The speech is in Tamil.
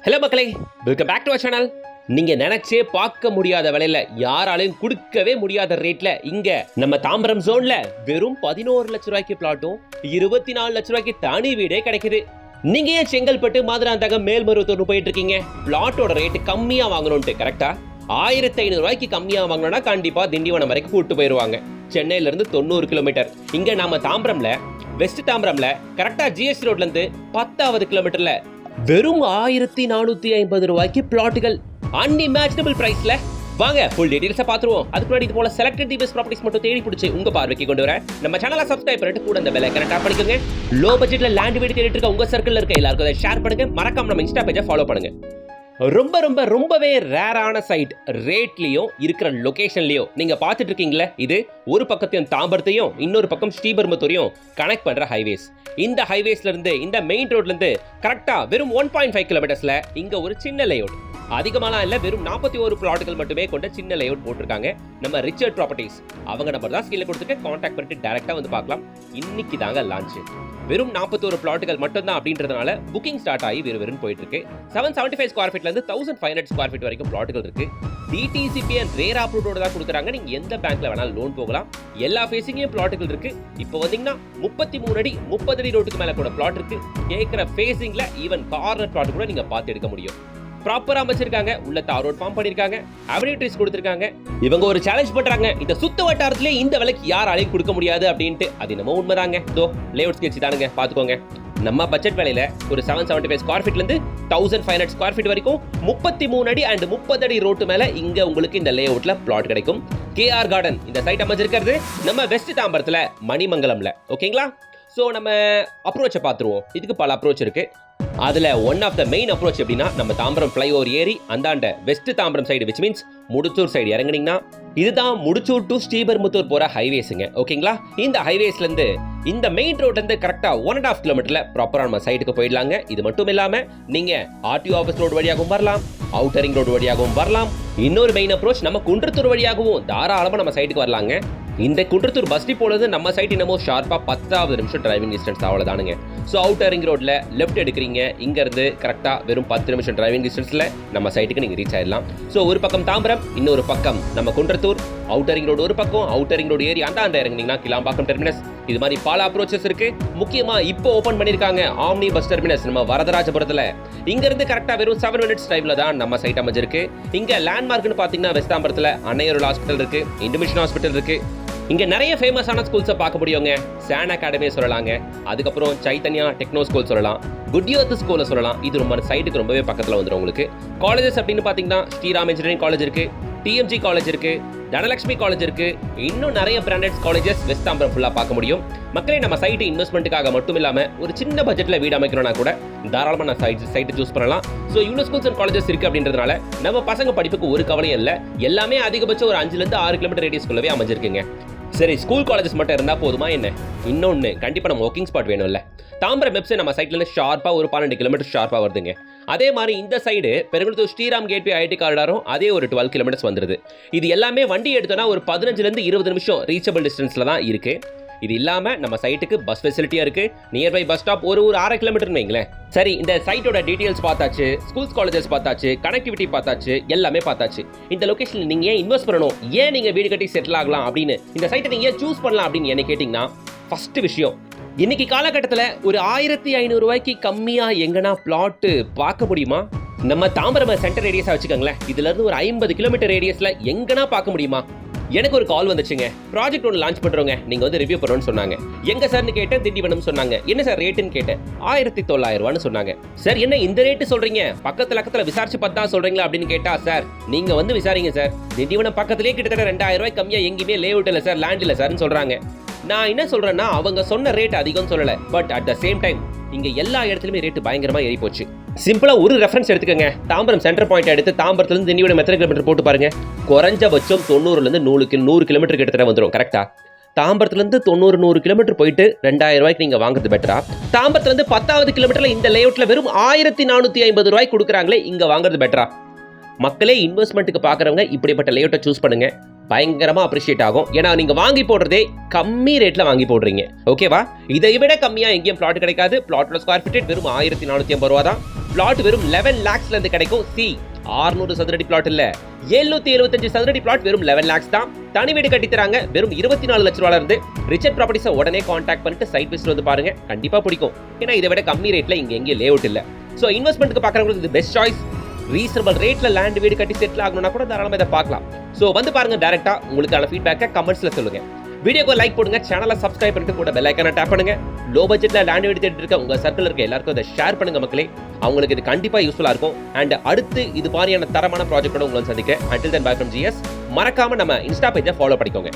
ஹலோ மக்களே, welcome back to our channel. நீங்க நினைச்சே பார்க்க முடியாத விலையில, யாராலையும் கொடுக்கவே முடியாத ரேட்ல இங்க நம்ம தாம்பரம் ஜோன்ல வெறும் 11 லட்சம் ரூபாய்க்கு பிளாட்டும் 24 லட்சம் ரூபாய்க்கு தனி வீடே கிடைக்குது. நீங்க ஏன் செங்கல்பட்டு மதுராந்தகம் மேல்மருவத்தூர் போயிட்டு இருக்கீங்க? பிளாட்டோட ரேட் கம்மியா வாங்கணும்ட்டு கரெக்டா 1500 ரூபாய்க்கு கம்மியா வாங்கணும்னா கண்டிப்பா திண்டிவனம் வரைக்கும் கூட்டு போயிருவாங்க. சென்னையில இருந்து 90 கிலோமீட்டர். இங்க நாம தாம்பரம்ல வெஸ்ட் தாம்பரம்ல கரெக்டா ஜிஎஸ்டி ரோட்ல இருந்து 10வது கிலோமீட்டர்ல வெறும் 1450 ரூபாய்க்கு பிளாட்டுகள் அன்இமேஜினபிள் பிரைஸ்ல. வாங்க ஃபுல் டீடைல்ஸை பார்த்துருவோம். அதுக்கு முன்னாடி இது போல செலக்டட் தி பெஸ்ட் ப்ராப்பர்ட்டிஸ் மட்டும் தேடி பிடிச்சி உங்க பார்வைக்கு கொண்டு வரேன். நம்ம சேனலை சப்ஸ்கிரைப் பண்ணிட்டு கூட அந்த பெல் ஐகானை டாப் பண்ணிக்கோங்க. லோ பட்ஜெட்ல லேண்ட் வீடு தேடிட்டு இருக்க உங்க சர்க்கிள்ல இருக்க எல்லாருக்கும் அதை ஷேர் பண்ணுங்க. மறக்காம நம்ம இன்ஸ்டா பேஜை ஃபாலோ பண்ணுங்க. ரொம்பவே ரேரான சைட், ரேட்லயும் இருக்கிற லொகேஷன்லயும் நீங்க பார்த்துட்டு இருக்கீங்களே, இது ஒரு பக்கத்தையும் தாம்பரத்தையும் இன்னொரு பக்கம் ஸ்ரீபெரும்புத்தூரையும் கனெக்ட் பண்ற ஹைவேஸ். இந்த ஹைவேஸ்ல இருந்து இந்த மெயின் ரோட்ல இருந்து கரெக்டா வெறும் 1.5 கிலோமீட்டர்ஸ்ல இங்க ஒரு சின்ன லேஅவுட், அதிகமாலாம் இல்ல, வெறும் 41 பிளாட்டுகள் மட்டுமே கொண்ட சின்ன லேஅவுட் போட்டிருக்காங்க. நம்ம ரிச்சர்ட் ப்ராப்பர்ட்டிஸ் அவங்க நம்பர் தான் ஸ்கிரீன்ல கொடுத்துட்டு கான்டாக்ட் பண்ணிட்டு டைரக்டா வந்து பார்க்கலாம். இன்னைக்கு தாங்க லான்ச். வெறும் 41 பிளாட்டுகள் மட்டும் தான் அப்படின்றதுனால புக்கிங் ஸ்டார்ட் ஆகி வெறும் போயிட்டு இருக்கு. 775 ஸ்கொயர் ஃபீட்ல இருந்து 1500 ஸ்கொயர் ஃபீட் வரைக்கும் பிளாட்டுகள் இருக்கு. டிடிசிபி அண்ட் ரேர் அப்ரூவோட தான் கொடுக்குறாங்க. நீங்க எந்த பேங்க்ல வேணாலும் லோன் போகலாம். எல்லா ஃபேஸிங்லயும் பிளாட்டுகள் இருக்கு. இப்போ வந்தீங்கன்னா 33 அடி 30 அடி ரோட்டுக்கு மேல கூட பிளாட் இருக்கு. கேட்கிற ஃபேஸிங்ல ஈவன் கார்னர் பிளாட் கூட நீங்க பார்த்து எடுக்க முடியும். ப்ராப்பரா அமைச்சிருக்காங்க. உள்ள தார் ரோட் ஃபார்ம் பண்ணிருக்காங்க. அவென்யூ ட்ரீஸ் கொடுத்திருக்காங்க. இவங்க ஒரு சேலஞ்ச் பண்றாங்க, இந்த சுத்த வட்டாரத்திலே இந்த விலைக்கு யாராலையும் கொடுக்க முடியாது அப்படின்ட்டு. அது என்னமோ உண்மைதாங்க. தோ லேஅவுட் ஸ்கெட்ச் தானுங்க, பாத்துக்கோங்க. நம்ம பட்ஜெட் விலையில ஒரு 775 ஸ்கொயர் ஃபீட்ல இருந்து 1500 ஸ்கொயர் ஃபீட் வரைக்கும் 33 அடி அண்ட் 30 அடி ரோட்டு மேல இங்க உங்களுக்கு இந்த லேஅவுட்ல பிளாட் கிடைக்கும். கேஆர் கார்டன் இந்த சைட் அமைச்சிருக்கிறது நம்ம வெஸ்ட் தாம்பரத்துல மணிமங்கலம்ல. ஓகேங்களா? ஸோ நம்ம அப்ரோச்சை பார்த்துருவோம். இதுக்கு பல அப்ரோச் இருக்கு. அதுல one of the main approach எப்படின்னா, நம்ம தாம்பரம் ஃப்ளைஓவர் ஏறி அந்தாண்ட west Tambaram side, which means Mudichur side இறங்குனீங்கன்னா இதுதான் முடிச்சூர் டு ஸ்ரீபெரும்புத்தூர் போற ஹைவேஸுங்க. ஓகேங்களா? இந்த ஹைவேஸ்ல இருந்து இந்த மெயின் ரோட்ல இருந்து கரெக்டா 1.5 கிலோமீட்டர்ல ப்ராப்பரா நம்ம சைட்டுக்கு போயிடலாங்க. இது மட்டும் இல்லாம நீங்க ஆர்டிஓ ஆஃபீஸ் ரோடு வழியாகவும் வரலாம், அவுட்டரிங் ரோடு வழியாகவும் வரலாம். இன்னொரு மெயின் அப்ரோச் நம்ம குன்றத்தூர் வழியாகவும் தாராளமா நம்ம சைட்டுக்கு வரலாங்க. இந்த குன்றத்தூர் பஸ் டிப்போலது நம்ம சைட் என்னமோ ஷார்ப்பா 10வது நிமிஷம் டிரைவிங் டிஸ்டன்ஸ் அவ்வளவுதானுங்க. ஸோ அவுட்டர் ரிங் ரோட்ல லெஃப்ட் எடுக்கிறீங்க, இங்க இருந்து கரெக்டா வெறும் 10 நிமிஷம் டிரைவிங் டிஸ்டன்ஸ்ல நம்ம சைட்டுக்கு நீங்க ரீச் ஆயிடலாம். ஸோ ஒரு பக்கம் தாம்பரம், இன்னொரு பக்கம் நம்ம குன்றத்தூர். அவுட்டர் ரிங் ரோடு ஒரு பக்கம், அவுட்டர் ரிங் ரோடு ஏறி அந்த இறங்குனீங்கன்னா கிளாம்பாக்கம் டெர்மினஸ். இது மாதிரி பல அப்ரோச்சஸ் இருக்கு. முக்கியமா இப்போ ஓபன் பண்ணிருக்காங்க ஆம்னி பஸ் டெர்மினஸ் நம்ம வரதராஜபுரத்துல. இங்க இருந்து கரெக்டா வெறும் 7 மினிட்ஸ் டிரைவ்ல தான் நம்ம சைட் அமைஞ்சிருக்கு. இங்க லேண்ட்மார்க்னு பாத்தீங்கன்னா வெஸ்ட் தாம்பரத்துல அன்னையருள் ஹாஸ்பிட்டல் இருக்கு, இந்துமிஷன் ஹாஸ்பிட்டல் இருக்கு. இங்க நிறைய ஃபேமஸான ஸ்கூல்ஸை பார்க்க முடியுங்க. சான் அகாடமி சொல்லலாங்க, அதுக்கப்புறம் சைத்தன்யா டெக்னோ ஸ்கூல் சொல்லலாம், குட் யூத் ஸ்கூலை சொல்லலாம். இது ரொம்ப சைட்டுக்கு ரொம்பவே பக்கத்தில் வந்துடும் உங்களுக்கு. காலேஜஸ் அப்படின்னு பார்த்தீங்கன்னா ஸ்ரீராம் இன்ஜினியரிங் காலேஜ் இருக்கு, டிஎம்ஜி காலேஜ் இருக்கு, தனலட்சுமி காலேஜ் இருக்கு. இன்னும் நிறைய பிராண்டட் காலேஜஸ் வெஸ்ட் தாம்பரம் ஃபுல்லாக பார்க்க முடியும். மக்களே, நம்ம சைட்டு இன்வெஸ்ட்மெண்ட்டுக்காக மட்டும் இல்லாமல் ஒரு சின்ன பட்ஜெட்டில் வீடு அமைக்கணும்னா கூட தாராளமாக நான் சைட்டு சூஸ் பண்ணலாம். ஸோ இவ்வளோ ஸ்கூல்ஸ் அண்ட் காலேஜஸ் இருக்கு அப்படின்றதுனால நம்ம பசங்க படிப்புக்கு ஒரு கவலையும் இல்லை. எல்லாமே அதிகபட்சம் ஒரு 5லேருந்து 6 கிலோமீட்டர் ரேடியஸ்குள்ளவே அமைஞ்சிருக்குங்க. சரி, ஸ்கூல் காலேஜஸ் மட்டும் இருந்தால் போதுமா என்ன? இன்னொன்று கண்டிப்பாக நம்ம ஒர்க்கிங் ஸ்பாட் வேணும்ல. தாம்பரம் வெப்சைட் நம்ம சைட்லேருந்து ஷார்ப்பாக ஒரு 12 கிலோமீட்டர் ஷார்ப்பாக வருதுங்க. அதே மாதிரி இந்த side Perungalathur Sriram gateway IT காரிடாரும் அதே ஒரு 12 கிலோமீட்டர்ஸ் வந்துருது. இது எல்லாமே வண்டி எடுத்தோன்னா ஒரு 15லேருந்து 20 நிமிஷம் ரீச்சபிள் டிஸ்டன்ஸில் தான் இருக்கு. இது இல்லாம நம்ம சைட்டுக்கு பஸ் ஃபெசிலிட்டியா இருக்கு. நியர்பை பஸ் ஸ்டாப் ஒரு 1/2 கிலோமீட்டர்னு வைங்களேன். சரி, இந்த சைட்டோட டீடைல்ஸ் பார்த்தாச்சு, ஸ்கூல்ஸ் காலேஜஸ் பார்த்தாச்சு, கனெக்டிவிட்டி பார்த்தாச்சு, எல்லாமே பார்த்தாச்சு. இந்த லொகேஷன்ல நீங்க ஏன் இன்வெஸ்ட் பண்ணணும், ஏன் நீங்க வீடு கட்டி செட்டில் ஆகலாம் அப்படின்னு, இந்த சைட்டை நீங்க ஏன் சூஸ் பண்ணலாம் அப்படின்னு என்ன கேட்டீங்கன்னா, ஃபர்ஸ்ட் விஷயம், இன்னைக்கு காலகட்டத்தில் ஒரு 1500 ரூபாய்க்கு கம்மியா எங்கன்னா பிளாட் பார்க்க முடியுமா? நம்ம தாம்பரம் சென்டர் ரேடியஸா வச்சுக்கோங்களேன். இதுல இருந்து ஒரு 50 கிலோமீட்டர் ரேடியஸ்ல எங்கன்னா பார்க்க முடியுமா? எனக்கு ஒரு கால் வந்துச்சுங்க. ப்ராஜெக்ட் ஒன்று லான்ச் பண்றோங்க, நீங்க வந்து ரிவ்யூ பண்ணணும்னு சொன்னாங்க. எங்க சார்னு கேட்டேன், திண்டிவனம் சொன்னாங்க. என்ன சார் ரேட்டுன்னு கேட்டேன். 1900 ரூபான்னு சொன்னாங்க. சார் என்ன இந்த ரேட்டு சொல்றீங்க, பக்கத்துல விசாரிச்சு பார்த்தா சொல்றீங்களா அப்படின்னு கேட்டா, சார் நீங்க வந்து விசாரிங்க சார், திண்டிவனம் பக்கத்திலேயே கிட்டத்தட்ட 2000 ரூபாய் கம்மியா எங்கேயுமே லேஅவுட் இல்லை சார், லேண்ட் இல்லை சார்னு சொல்றாங்க. நான் என்ன சொல்றேன்னா, அவங்க சொன்ன ரேட் அதிகம் சொல்லல, but at the same time இங்க எல்லா இடத்துலயுமே ரேட் பயங்கரமா ஏறி போச்சு. சிம்பிளா ஒரு ரெஃபரன்ஸ் எடுத்துக்கங்க. தாம்பரம் சென்டர் பாயிண்ட் எடுத்து தாம்பரத்துல இருந்து திண்டிவனம் எத்தனை கிலோமீட்டர் போட்டு பாருங்க. குறைஞ்சபட்சம் 90லேருந்து 100 கிலோமீட்டர் கிட்டத்தட்ட வந்துடும். கரெக்டா? தாம்பரத்துல இருந்து 90-100 கிலோமீட்டர் போயிட்டு 2000 ரூபாய்க்கு நீங்க வாங்குறது பெட்டரா, தாம்பரத்துல இருந்து 10வது கிலோமீட்டர்ல இந்த லேஅவுட்ல வெறும் 1450 ரூபாய்க்கு கொடுக்குறாங்களே, இங்க வாங்குறது பெட்டரா? மக்களே, இன்வெஸ்ட்மெண்ட்டுக்கு பாக்குறவங்க இப்படிப்பட்ட லேஅவுட்டை சூஸ் பண்ணுங்க. பயங்கரமா அப்ரிஷியேட் ஆகும். ஏன்னா நீங்க வாங்கி போடுறதே கம்மி ரேட்ல வாங்கி போடுறீங்க. ஓகேவா? இதை விட கம்மியா எங்கேயும் பிளாட் கிடைக்காது. பிளாட்டோட ஸ்கொயர் ஃபீட் வெறும் 1450 ரூபா தான். பிளாட் வெறும் 11 lakhsல இருந்து கிடைக்கும். சி 600 சதுரடி பிளாட் இல்ல, 775 சதுரடி பிளாட் வெறும் 11 lakhs தான். தனி வீடு கட்டி தராங்க வெறும் 24 லட்ச ரூபாயில இருந்து. ரிச்சர்ட் ப்ராப்பர்ட்டிஸை உடனே கான்டாக்ட் பண்ணிட்டு சைட் விசிட் வந்து பாருங்க, கண்டிப்பா பிடிக்கும். ஏன்னா இதை விட கம்மி ரேட்ல இங்க எங்கேயும் லே அவுட் இல்ல. ஸோ இன்வெஸ்ட்மெண்ட்டுக்கு பார்க்குறவங்களுக்கு இது பெஸ்ட் சாய்ஸ். ரீசனபிள் ரேட்ல லேண்ட் வீடு கட்டி செட்டில் ஆகணும்னா கூட தாராளமாக இதை பார்க்கலாம். ஸோ வந்து பாருங்க, டேரக்டா உங்களுக்கான ஃபீட்பேக்கை கமெண்ட்ஸ்ல சொல்லுங்க. வீடியோக்கு லைக் போடுங்க, சேனலை சப்ஸ்கிரைப் பண்ணிட்டு கூட பெல் ஐகானை டேப் பண்ணுங்க. லோ பட்ஜெட்ல லேண்ட் வீடு தேடிட்டு இருக்க உங்க சர்க்கிள் இருக்க எல்லாருக்கும் இதை ஷேர் பண்ணுங்க மக்களே. அவங்களுக்கு இது கண்டிப்பா யூஸ்ஃபுல்லா இருக்கும். அண்ட் அடுத்து இது மாதிரியான தரமான ப்ராஜெக்டோட உங்களை சந்திக்கிறேன். Until then, bye from GS. மறக்காம நம்ம இன்ஸ்டா பேஜை ஃபாலோ பண்ணிக்கோங்க.